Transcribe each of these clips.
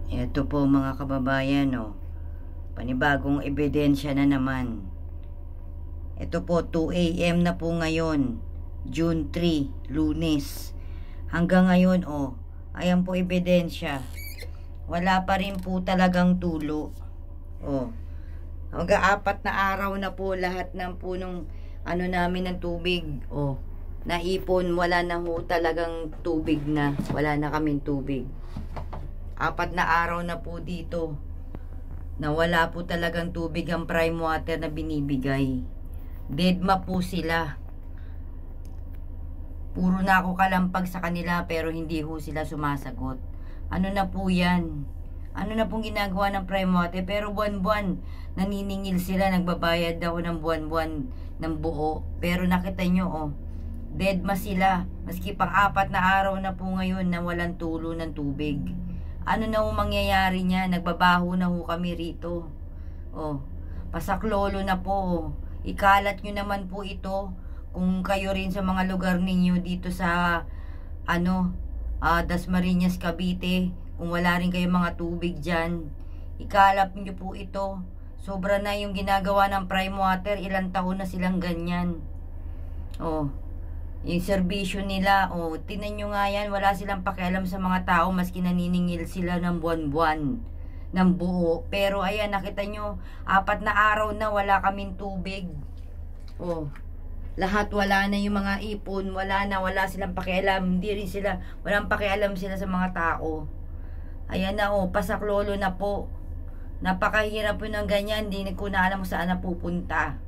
Ito po mga kababayan, oh, panibagong ebidensya na naman. Ito po 2 AM na po ngayon, June 3, Lunes. Hanggang ngayon, ayan po ebidensya. Wala pa rin po talagang tulo. Hanggang 4 na araw na po lahat ng punong namin ng tubig. Naipon, wala na ho talagang tubig na. Wala na kaming tubig. 4 na araw na po dito na wala po talagang tubig ang prime water na binibigay. Deadma po sila. Puro na ako kalampag sa kanila pero hindi ho sila sumasagot. Ano na po yan? Ano na pong ginagawa ng prime water? Pero buwan-buwan naniningil sila, nagbabayad daw ng buwan-buwan ng buo. Pero nakita nyo, deadma sila. Maski pang 4 na araw na po ngayon na walang tulo ng tubig. Ano na ho mangyayari niya? Nagbabaho na ho kami rito. Pasaklolo na po. Ikalat nyo naman po ito kung kayo rin sa mga lugar ninyo dito sa Dasmariñas, Cavite. Kung wala rin kayong mga tubig dyan, ikalap nyo po ito. Sobra na yung ginagawa ng prime water. Ilang taon na silang ganyan. Yung serbisyo nila, tinan nyo nga yan, wala silang pakialam sa mga tao, maski naniningil sila ng buwan-buwan ng buo. Pero ayan, nakita nyo, 4 na araw na wala kaming tubig. Lahat wala na, yung mga ipon, wala silang pakialam. Hindi rin sila, walang pakialam sila sa mga tao. Ayan na, pasaklolo na po. Napakahirap po ng ganyan, hindi ko na alam kung saan napupunta.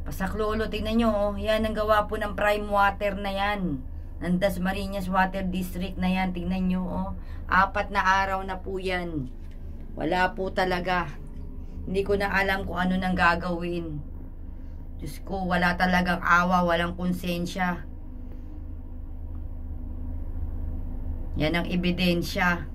Pasaklolo, tingnan nyo, yan ang gawa po ng prime water na yan. Ng Dasmariñas Water District na yan, tingnan nyo, 4 na araw na po yan. Wala po talaga. Hindi ko na alam kung ano nang gagawin. Diyos ko, wala talagang awa, walang konsensya. Yan ang ebidensya.